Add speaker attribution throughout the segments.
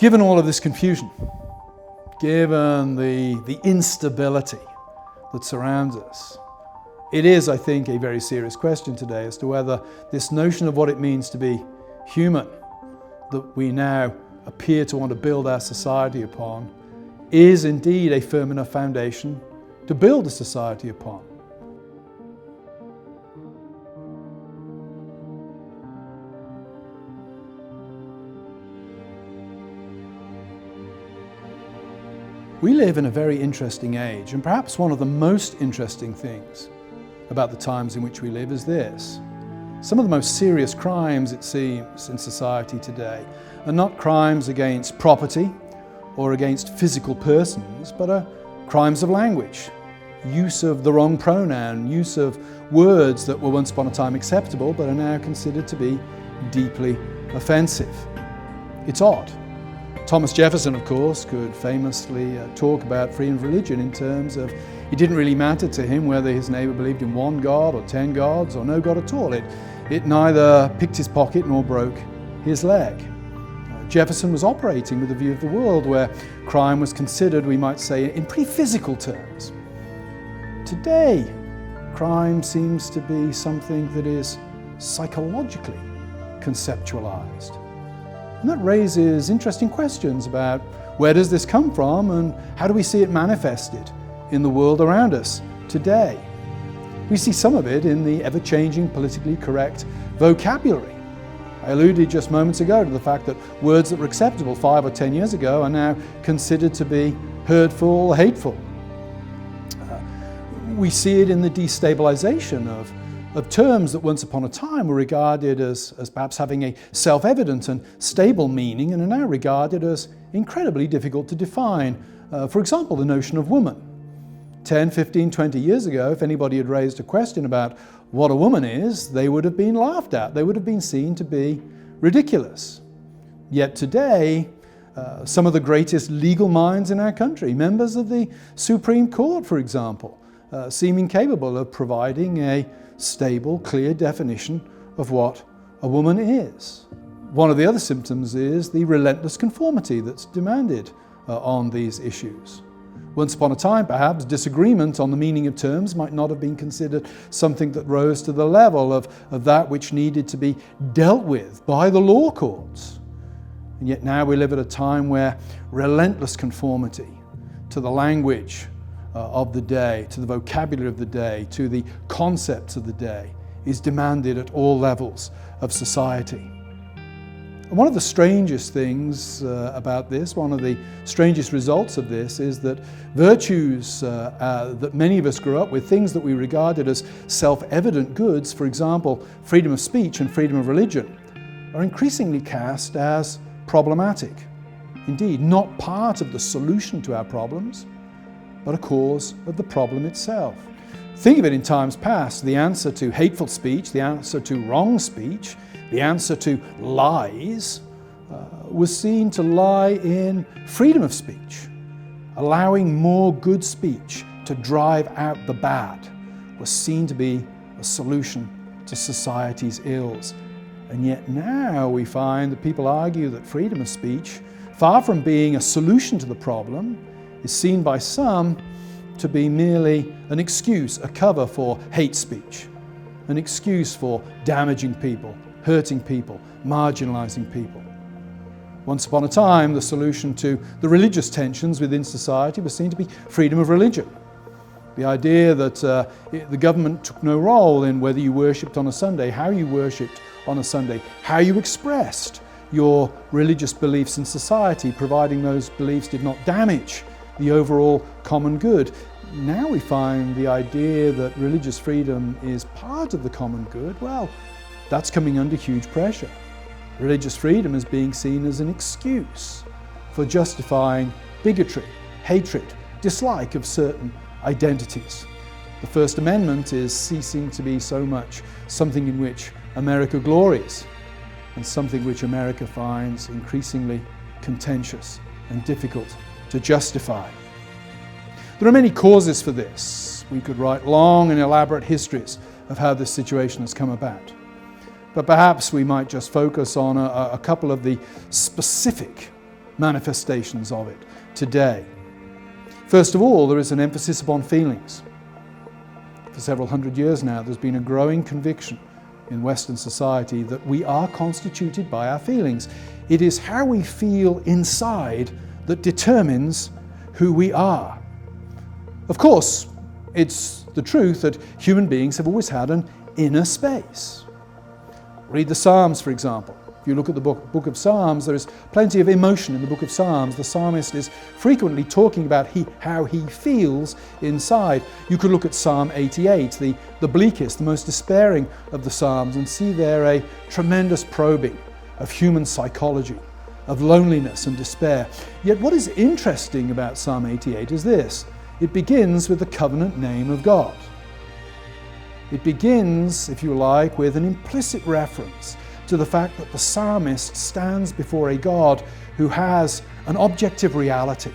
Speaker 1: Given all of this confusion, given the instability that surrounds us, it is, I think, a very serious question today as to whether this notion of what it means to be human that we now appear to want to build our society upon is indeed a firm enough foundation to build a society upon. We live in a very interesting age, and perhaps one of the most interesting things about the times in which we live is this. Some of the most serious crimes, it seems, in society today are not crimes against property or against physical persons, but are crimes of language. Use of the wrong pronoun, use of words that were once upon a time acceptable but are now considered to be deeply offensive. It's odd. Thomas Jefferson, of course, could famously talk about freedom of religion in terms of it didn't really matter to him whether his neighbour believed in one God or 10 gods or no God at all. It neither picked his pocket nor broke his leg. Jefferson was operating with a view of the world where crime was considered, we might say, in pretty physical terms. Today, crime seems to be something that is psychologically conceptualized. And that raises interesting questions about where does this come from and how do we see it manifested in the world around us today. We see some of it in the ever-changing politically correct vocabulary. I alluded just moments ago to the fact that words that were acceptable 5 or 10 years ago are now considered to be hurtful, hateful. We see it in the destabilization of terms that once upon a time were regarded as perhaps having a self-evident and stable meaning and are now regarded as incredibly difficult to define. For example, the notion of woman. 10, 15, 20 years ago, if anybody had raised a question about what a woman is, they would have been laughed at. They would have been seen to be ridiculous. Yet today, some of the greatest legal minds in our country, members of the Supreme Court, for example, seem incapable of providing a stable, clear definition of what a woman is. One of the other symptoms is the relentless conformity that's demanded on these issues. Once upon a time, perhaps, disagreement on the meaning of terms might not have been considered something that rose to the level of that which needed to be dealt with by the law courts. And yet now we live at a time where relentless conformity to the language of the day, to the vocabulary of the day, to the concepts of the day is demanded at all levels of society. And one of the strangest things about this, one of the strangest results of this is that virtues that many of us grew up with, things that we regarded as self-evident goods, for example, freedom of speech and freedom of religion, are increasingly cast as problematic. Indeed, not part of the solution to our problems, but a cause of the problem itself. Think of it in times past, the answer to hateful speech, the answer to wrong speech, the answer to lies was seen to lie in freedom of speech. Allowing more good speech to drive out the bad was seen to be a solution to society's ills. And yet now we find that people argue that freedom of speech, far from being a solution to the problem, is seen by some to be merely an excuse, a cover for hate speech, an excuse for damaging people, hurting people, marginalizing people. Once upon a time, the solution to the religious tensions within society was seen to be freedom of religion. The idea that the government took no role in whether you worshipped on a Sunday, how you worshipped on a Sunday, how you expressed your religious beliefs in society, providing those beliefs did not damage the overall common good. Now we find the idea that religious freedom is part of the common good, well, that's coming under huge pressure. Religious freedom is being seen as an excuse for justifying bigotry, hatred, dislike of certain identities. The First Amendment is ceasing to be so much something in which America glories and something which America finds increasingly contentious and difficult to justify. There are many causes for this. We could write long and elaborate histories of how this situation has come about. But perhaps we might just focus on a couple of the specific manifestations of it today. First of all, there is an emphasis upon feelings. For several hundred years now, there's been a growing conviction in Western society that we are constituted by our feelings. It is how we feel inside that determines who we are. Of course, it's the truth that human beings have always had an inner space. Read the Psalms, for example. If you look at the book of Psalms, there is plenty of emotion in the book of Psalms. The psalmist is frequently talking about how he feels inside. You could look at Psalm 88, the bleakest, the most despairing of the Psalms, and see there a tremendous probing of human psychology, of loneliness and despair. Yet what is interesting about Psalm 88 is this. It begins with the covenant name of God. It begins, if you like, with an implicit reference to the fact that the psalmist stands before a God who has an objective reality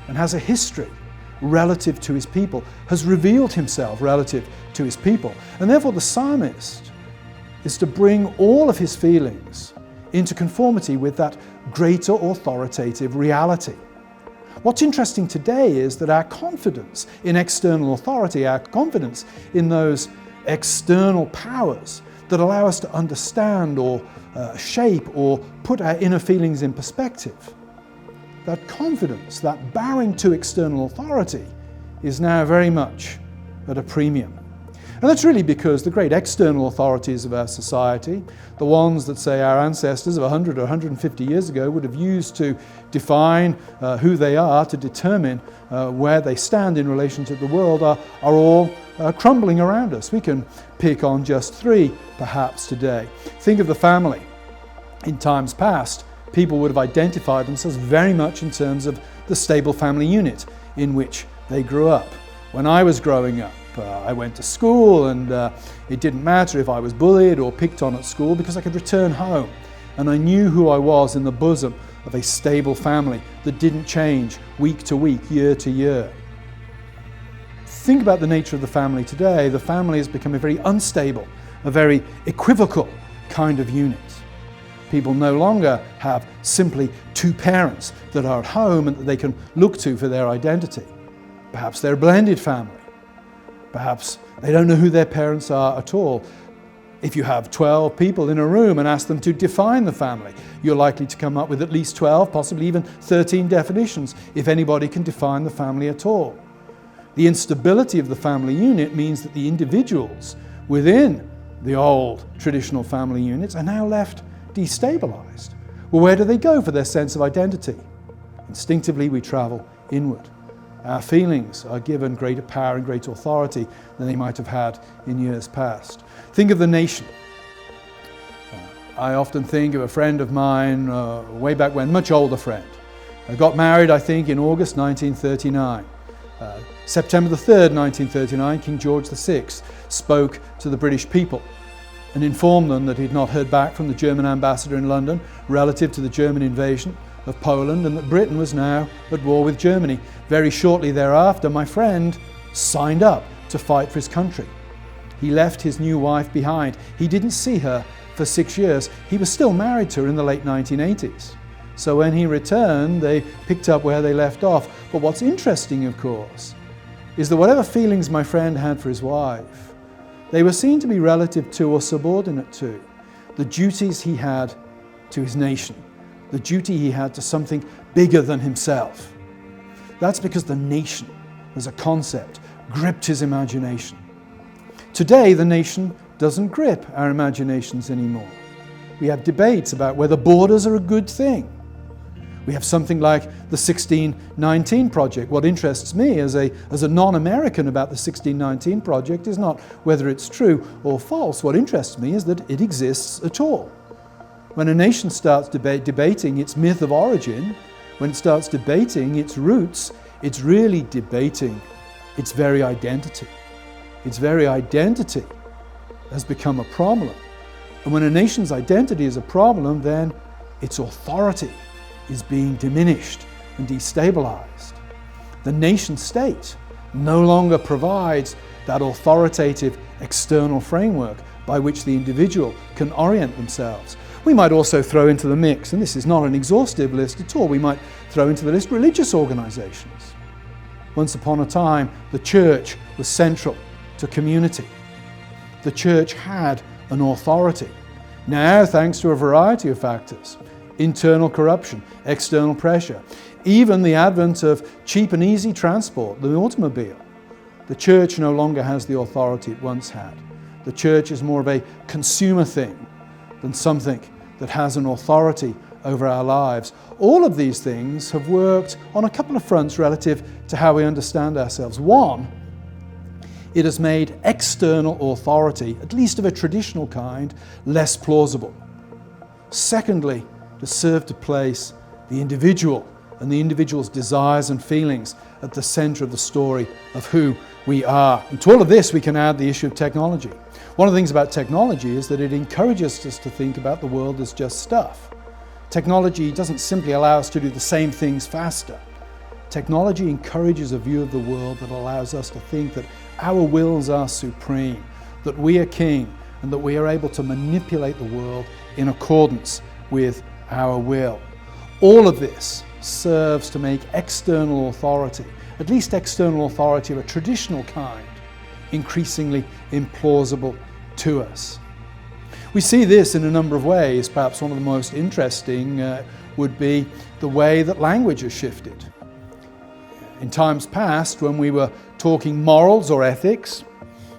Speaker 1: and has a history relative to his people, has revealed himself relative to his people. And therefore the psalmist is to bring all of his feelings into conformity with that greater authoritative reality. What's interesting today is that our confidence in external authority, our confidence in those external powers that allow us to understand or shape or put our inner feelings in perspective, that confidence, that bowing to external authority is now very much at a premium. And that's really because the great external authorities of our society, the ones that say our ancestors of 100 or 150 years ago would have used to define who they are, to determine where they stand in relation to the world, are all crumbling around us. We can pick on just three, perhaps, today. Think of the family. In times past, people would have identified themselves very much in terms of the stable family unit in which they grew up. When I was growing up, I went to school, and it didn't matter if I was bullied or picked on at school because I could return home and I knew who I was in the bosom of a stable family that didn't change week to week, year to year. Think about the nature of the family today. The family has become a very unstable, a very equivocal kind of unit. People no longer have simply two parents that are at home and that they can look to for their identity. Perhaps they're a blended family. Perhaps they don't know who their parents are at all. If you have 12 people in a room and ask them to define the family, you're likely to come up with at least 12, possibly even 13 definitions, if anybody can define the family at all. The instability of the family unit means that the individuals within the old traditional family units are now left destabilized. Well, where do they go for their sense of identity? Instinctively, we travel inward. Our feelings are given greater power and greater authority than they might have had in years past. Think of the nation. I often think of a friend of mine way back when, much older friend. I got married, I think, in August 1939. September the 3rd, 1939, King George VI spoke to the British people and informed them that he'd not heard back from the German ambassador in London relative to the German invasion of Poland, and that Britain was now at war with Germany. Very shortly thereafter, my friend signed up to fight for his country. He left his new wife behind. He didn't see her for 6 years. He was still married to her in the late 1980s. So when he returned, they picked up where they left off. But what's interesting, of course, is that whatever feelings my friend had for his wife, they were seen to be relative to or subordinate to the duties he had to his nation, the duty he had to something bigger than himself. That's because the nation, as a concept, gripped his imagination. Today, the nation doesn't grip our imaginations anymore. We have debates about whether borders are a good thing. We have something like the 1619 Project. What interests me as a non-American about the 1619 Project is not whether it's true or false. What interests me is that it exists at all. When a nation starts debating its myth of origin, when it starts debating its roots, it's really debating its very identity. Its very identity has become a problem. And when a nation's identity is a problem, then its authority is being diminished and destabilized. The nation state no longer provides that authoritative external framework by which the individual can orient themselves. We might also throw into the mix, and this is not an exhaustive list at all, we might throw into the list religious organizations. Once upon a time, the church was central to community. The church had an authority. Now, thanks to a variety of factors, internal corruption, external pressure, even the advent of cheap and easy transport, the automobile, the church no longer has the authority it once had. The church is more of a consumer thing than something that has an authority over our lives. All of these things have worked on a couple of fronts relative to how we understand ourselves. One, it has made external authority, at least of a traditional kind, less plausible. Secondly, it has served to place the individual and the individual's desires and feelings at the center of the story of who we are. And to all of this, we can add the issue of technology. One of the things about technology is that it encourages us to think about the world as just stuff. Technology doesn't simply allow us to do the same things faster. Technology encourages a view of the world that allows us to think that our wills are supreme, that we are king, and that we are able to manipulate the world in accordance with our will. All of this serves to make external authority, at least external authority of a traditional kind, increasingly implausible to us. We see this in a number of ways. Perhaps one of the most interesting would be the way that language has shifted. In times past, when we were talking morals or ethics,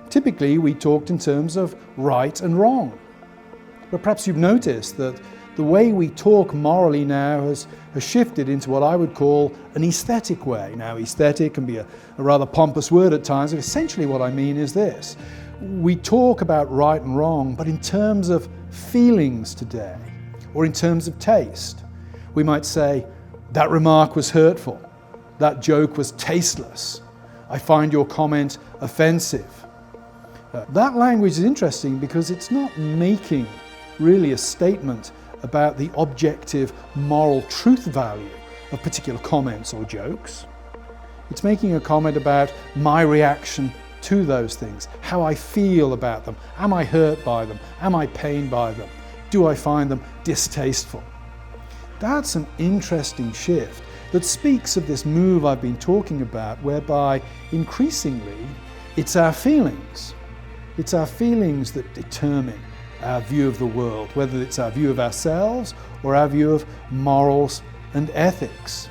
Speaker 1: typically we talked in terms of right and wrong. But perhaps you've noticed that the way we talk morally now has shifted into what I would call an aesthetic way. Now, aesthetic can be a rather pompous word at times, but essentially what I mean is this. We talk about right and wrong, but in terms of feelings today, or in terms of taste. We might say, that remark was hurtful, that joke was tasteless, I find your comment offensive. That language is interesting because it's not making really a statement about the objective moral truth value of particular comments or jokes. It's making a comment about my reaction to those things, how I feel about them. Am I hurt by them? Am I pained by them? Do I find them distasteful? That's an interesting shift that speaks of this move I've been talking about, whereby increasingly it's our feelings. It's our feelings that determine our view of the world, whether it's our view of ourselves or our view of morals and ethics.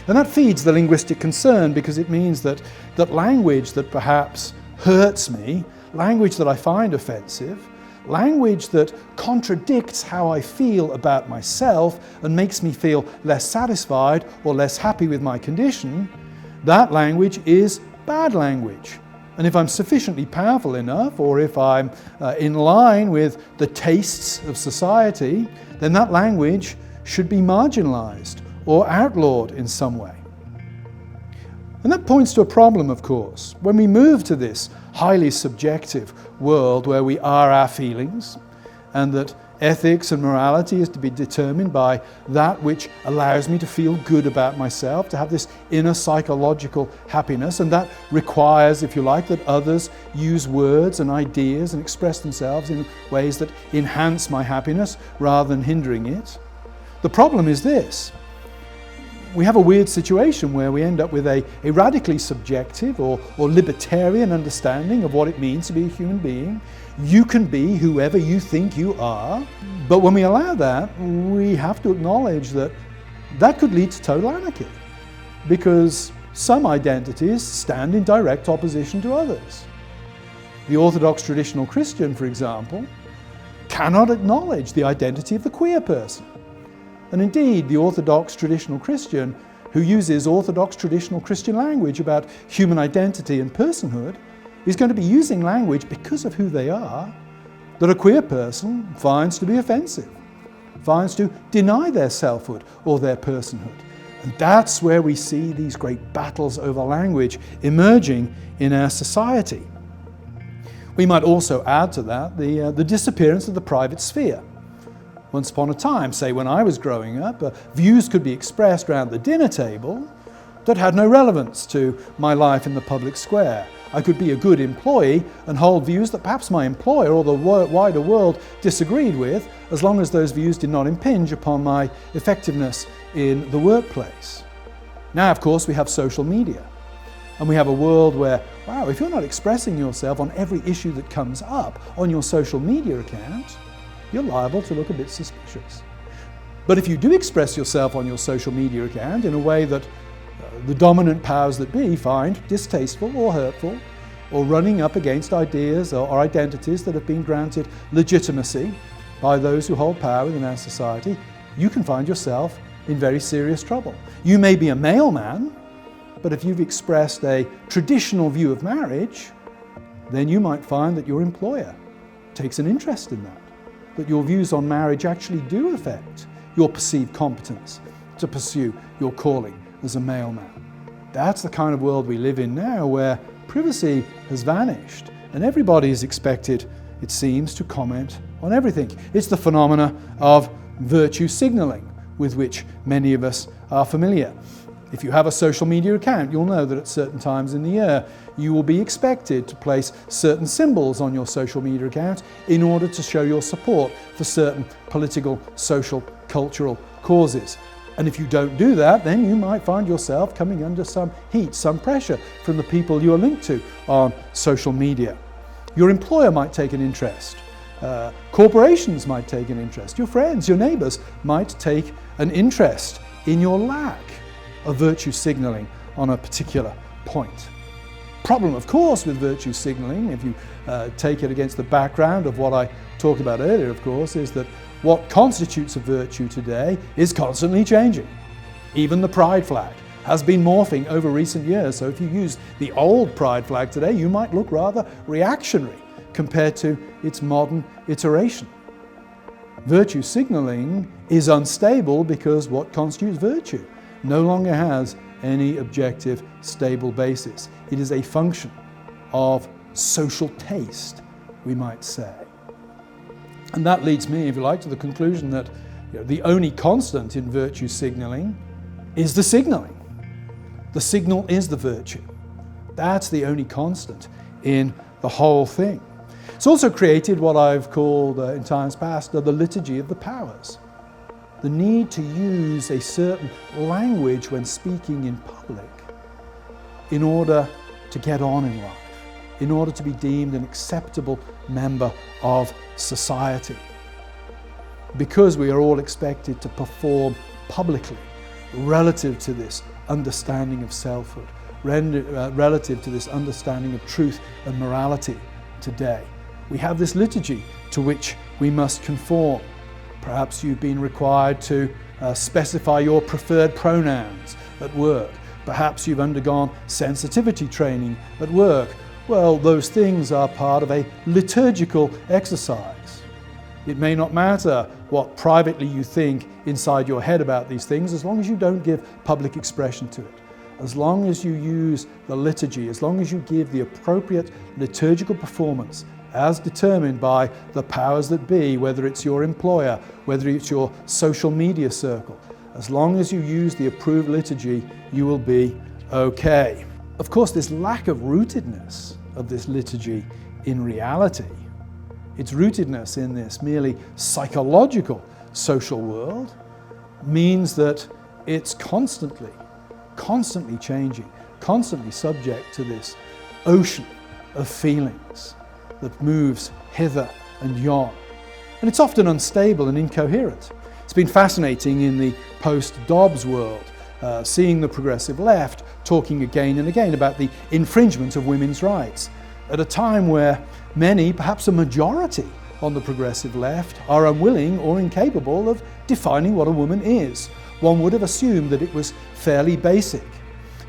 Speaker 1: And that feeds the linguistic concern, because it means that language that perhaps hurts me, language that I find offensive, language that contradicts how I feel about myself and makes me feel less satisfied or less happy with my condition, that language is bad language. And if I'm sufficiently powerful enough, or if I'm in line with the tastes of society, then that language should be marginalized or outlawed in some way. And that points to a problem, of course. When we move to this highly subjective world where we are our feelings, and that ethics and morality is to be determined by that which allows me to feel good about myself, to have this inner psychological happiness, and that requires, if you like, that others use words and ideas and express themselves in ways that enhance my happiness rather than hindering it. The problem is this. We have a weird situation where we end up with a radically subjective or libertarian understanding of what it means to be a human being. You can be whoever you think you are, but when we allow that, we have to acknowledge that that could lead to total anarchy, because some identities stand in direct opposition to others. The Orthodox traditional Christian, for example, cannot acknowledge the identity of the queer person. And indeed, the Orthodox traditional Christian who uses Orthodox traditional Christian language about human identity and personhood is going to be using language because of who they are that a queer person finds to be offensive, finds to deny their selfhood or their personhood. And that's where we see these great battles over language emerging in our society. We might also add to that the disappearance of the private sphere. Once upon a time, say when I was growing up, views could be expressed around the dinner table that had no relevance to my life in the public square. I could be a good employee and hold views that perhaps my employer or the wider world disagreed with, as long as those views did not impinge upon my effectiveness in the workplace. Now, of course, we have social media. And we have a world where, wow, if you're not expressing yourself on every issue that comes up on your social media account, you're liable to look a bit suspicious. But if you do express yourself on your social media account in a way that the dominant powers that be find distasteful or hurtful, or running up against ideas or identities that have been granted legitimacy by those who hold power within our society, you can find yourself in very serious trouble. You may be a male man, but if you've expressed a traditional view of marriage, then you might find that your employer takes an interest in that your views on marriage actually do affect your perceived competence to pursue your calling as a male man. That's the kind of world we live in now, where privacy has vanished and everybody is expected, it seems, to comment on everything. It's the phenomena of virtue signaling with which many of us are familiar. If you have a social media account, you'll know that at certain times in the year, you will be expected to place certain symbols on your social media account in order to show your support for certain political, social, cultural causes. And if you don't do that, then you might find yourself coming under some heat, some pressure from the people you are linked to on social media. Your employer might take an interest. Corporations might take an interest. Your friends, your neighbors might take an interest in your lack of virtue signaling on a particular point. Problem, of course, with virtue signaling, if you take it against the background of what I talked about earlier, of course, is that what constitutes a virtue today is constantly changing. Even the pride flag has been morphing over recent years, so if you use the old pride flag today, you might look rather reactionary compared to its modern iteration. Virtue signaling is unstable because what constitutes virtue no longer has any objective, stable basis. It is a function of social taste, we might say. And that leads me, if you like, to the conclusion that the only constant in virtue signaling is the signaling. The signal is the virtue. That's the only constant in the whole thing. It's also created what I've called in times past the liturgy of the powers. The need to use a certain language when speaking in public in order to get on in life, in order to be deemed an acceptable member of society. Because we are all expected to perform publicly relative to this understanding of selfhood, relative to this understanding of truth and morality today. We have this liturgy to which we must conform. Perhaps you've been required to specify your preferred pronouns at work. Perhaps you've undergone sensitivity training at work. Well, those things are part of a liturgical exercise. It may not matter what privately you think inside your head about these things, as long as you don't give public expression to it. As long as you use the liturgy, as long as you give the appropriate liturgical performance as determined by the powers that be, whether it's your employer, whether it's your social media circle, as long as you use the approved liturgy, you will be okay. Of course, this lack of rootedness of this liturgy in reality, its rootedness in this merely psychological social world, means that it's constantly changing, constantly subject to this ocean of feelings that moves hither and yon. And it's often unstable and incoherent. It's been fascinating in the post-Dobbs world, seeing the progressive left talking again and again about the infringement of women's rights, at a time where many, perhaps a majority on the progressive left, are unwilling or incapable of defining what a woman is. One would have assumed that it was fairly basic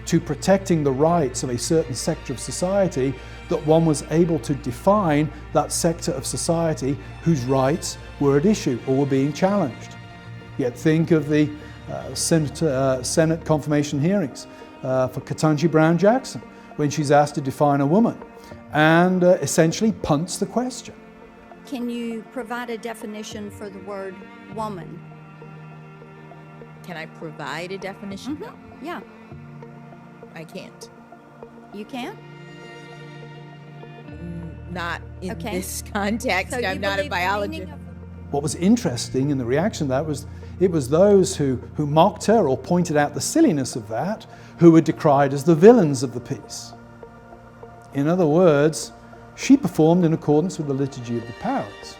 Speaker 1: to protecting the rights of a certain sector of society that one was able to define that sector of society whose rights were at issue or were being challenged. Yet think of the Senate confirmation hearings for Ketanji Brown Jackson, when she's asked to define a woman and essentially punts the question.
Speaker 2: Can you provide a definition for the word woman?
Speaker 3: Can I provide a definition?
Speaker 2: Mm-hmm.
Speaker 3: No.
Speaker 2: Yeah.
Speaker 3: I can't.
Speaker 2: You can't?
Speaker 3: not in
Speaker 2: Okay.
Speaker 3: this context.
Speaker 2: So you
Speaker 3: I'm not a
Speaker 2: believe the meaning
Speaker 3: biologist.
Speaker 2: of
Speaker 1: What was interesting in the reaction to that was it was those who mocked her or pointed out the silliness of that who were decried as the villains of the piece. In other words, she performed in accordance with the Liturgy of the Powers.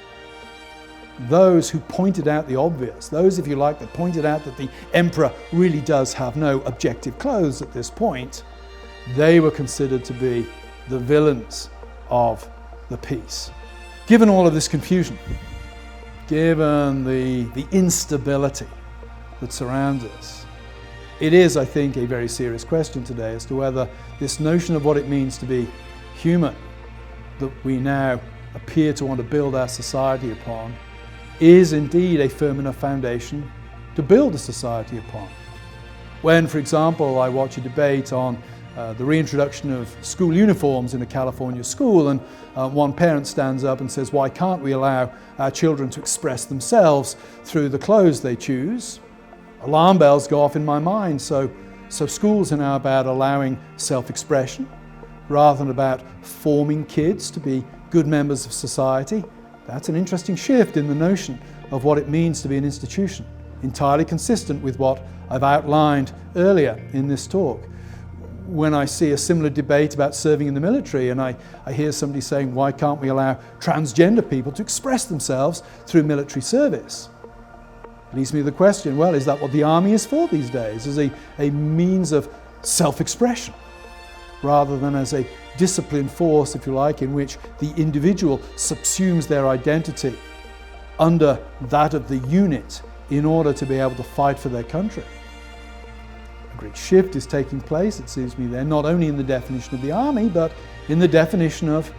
Speaker 1: Those who pointed out the obvious, those, if you like, that pointed out that the emperor really does have no objective clothes at this point, they were considered to be the villains of the piece. Given all of this confusion, given the instability that surrounds us, it is, I think, a very serious question today as to whether this notion of what it means to be human that we now appear to want to build our society upon is indeed a firm enough foundation to build a society upon. When, for example, I watch a debate on the reintroduction of school uniforms in a California school, and one parent stands up and says, why can't we allow our children to express themselves through the clothes they choose? Alarm bells go off in my mind. So schools are now about allowing self-expression rather than about forming kids to be good members of society. That's an interesting shift in the notion of what it means to be an institution, entirely consistent with what I've outlined earlier in this talk. When I see a similar debate about serving in the military and I hear somebody saying, why can't we allow transgender people to express themselves through military service? It leads me to the question, well, is that what the army is for these days? As a means of self-expression, rather than as a disciplined force, if you like, in which the individual subsumes their identity under that of the unit in order to be able to fight for their country. A great shift is taking place, it seems to me, there, not only in the definition of the army, but in the definition of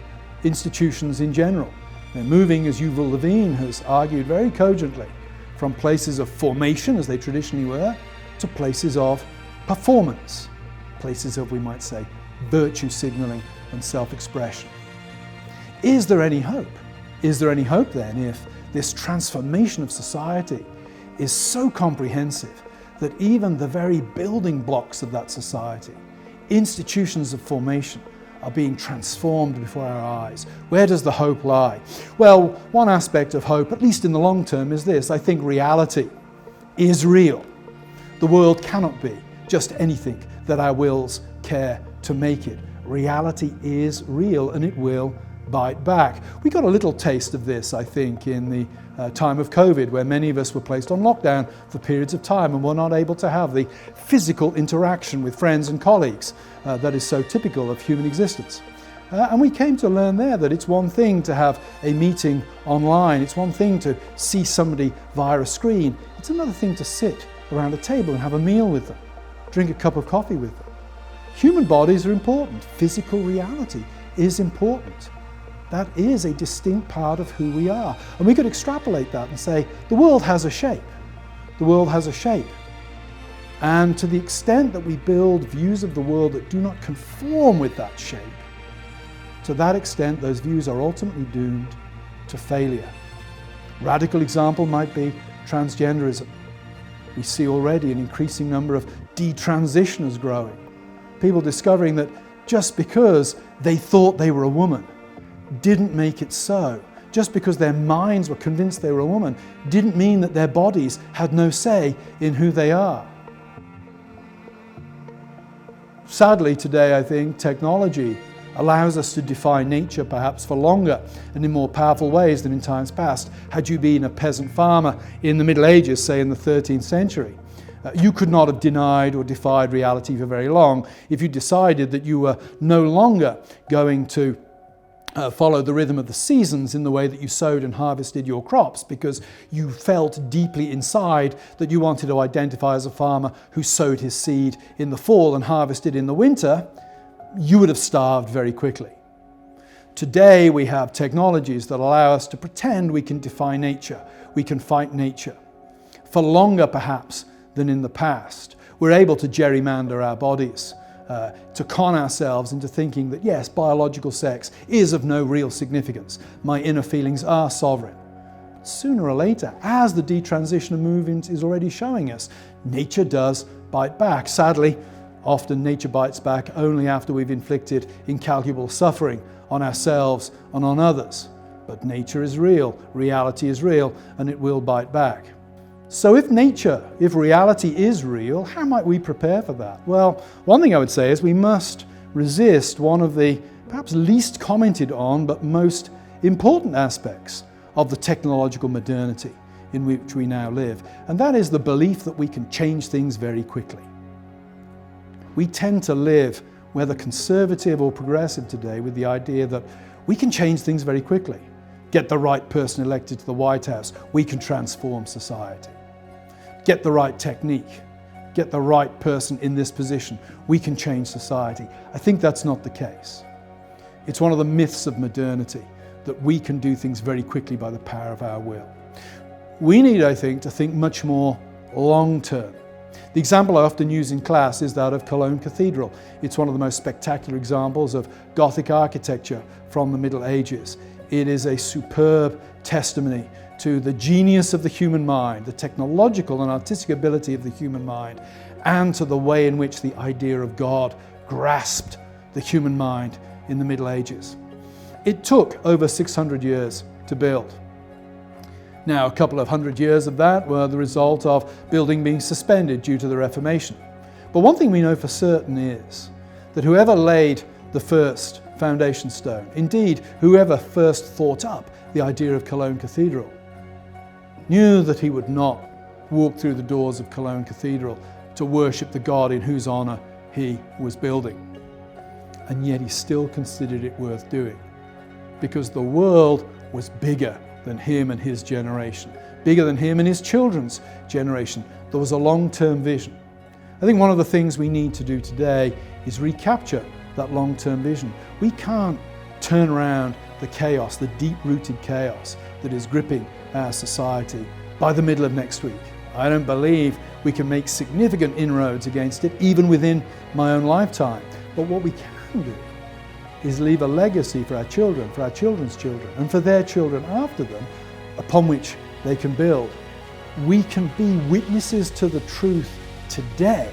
Speaker 1: institutions in general. They're moving, as Yuval Levine has argued very cogently, from places of formation, as they traditionally were, to places of performance, places of, we might say, virtue signaling and self-expression. Is there any hope? Is there any hope then if this transformation of society is so comprehensive that even the very building blocks of that society, institutions of formation, are being transformed before our eyes? Where does the hope lie? Well, one aspect of hope, at least in the long term, is this. I think reality is real. The world cannot be just anything that our wills care to make it. Reality is real and it will bite back. We got a little taste of this, I think, in the time of COVID, where many of us were placed on lockdown for periods of time and were not able to have the physical interaction with friends and colleagues that is so typical of human existence. And we came to learn there that it's one thing to have a meeting online, it's one thing to see somebody via a screen, it's another thing to sit around a table and have a meal with them, drink a cup of coffee with them. Human bodies are important. Physical reality is important. That is a distinct part of who we are. And we could extrapolate that and say, the world has a shape. The world has a shape. And to the extent that we build views of the world that do not conform with that shape, to that extent those views are ultimately doomed to failure. Radical example might be transgenderism. We see already an increasing number of detransitioners growing. People discovering that just because they thought they were a woman didn't make it so. Just because their minds were convinced they were a woman didn't mean that their bodies had no say in who they are. Sadly today, I think, technology allows us to define nature perhaps for longer and in more powerful ways than in times past. Had you been a peasant farmer in the Middle Ages, say in the 13th century, you could not have denied or defied reality for very long. If you decided that you were no longer going to follow the rhythm of the seasons in the way that you sowed and harvested your crops because you felt deeply inside that you wanted to identify as a farmer who sowed his seed in the fall and harvested in the winter, you would have starved very quickly. Today we have technologies that allow us to pretend we can defy nature, we can fight nature. For longer perhaps than in the past, we're able to gerrymander our bodies, to con ourselves into thinking that yes, biological sex is of no real significance. My inner feelings are sovereign. Sooner or later, as the detransitional movement is already showing us, nature does bite back. Sadly, often nature bites back only after we've inflicted incalculable suffering on ourselves and on others. But nature is real, reality is real, and it will bite back. So if reality is real, how might we prepare for that? Well, one thing I would say is we must resist one of the perhaps least commented on but most important aspects of the technological modernity in which we now live, and that is the belief that we can change things very quickly. We tend to live, whether conservative or progressive today, with the idea that we can change things very quickly. Get the right person elected to the White House, we can transform society. Get the right technique, get the right person in this position, we can change society. I think that's not the case. It's one of the myths of modernity that we can do things very quickly by the power of our will. We need, I think, to think much more long-term. The example I often use in class is that of Cologne Cathedral. It's one of the most spectacular examples of Gothic architecture from the Middle Ages. It is a superb testimony to the genius of the human mind, the technological and artistic ability of the human mind, and to the way in which the idea of God grasped the human mind in the Middle Ages. It took over 600 years to build. Now, a couple of hundred years of that were the result of building being suspended due to the Reformation. But one thing we know for certain is that whoever laid the first foundation stone, indeed whoever first thought up the idea of Cologne Cathedral, knew that he would not walk through the doors of Cologne Cathedral to worship the God in whose honor he was building. And yet he still considered it worth doing, because the world was bigger than him and his generation, bigger than him and his children's generation. There was a long-term vision. I think one of the things we need to do today is recapture that long-term vision. We can't turn around the chaos, the deep-rooted chaos that is gripping our society by the middle of next week. I don't believe we can make significant inroads against it, even within my own lifetime. But what we can do is leave a legacy for our children, for our children's children, and for their children after them, upon which they can build. We can be witnesses to the truth today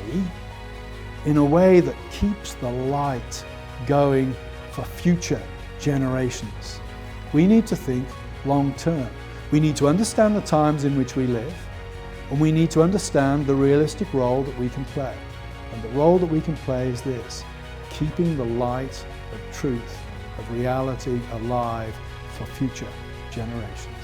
Speaker 1: in a way that keeps the light going for future generations. We need to think long term. We need to understand the times in which we live, and we need to understand the realistic role that we can play. And the role that we can play is this: keeping the light of truth, of reality alive for future generations.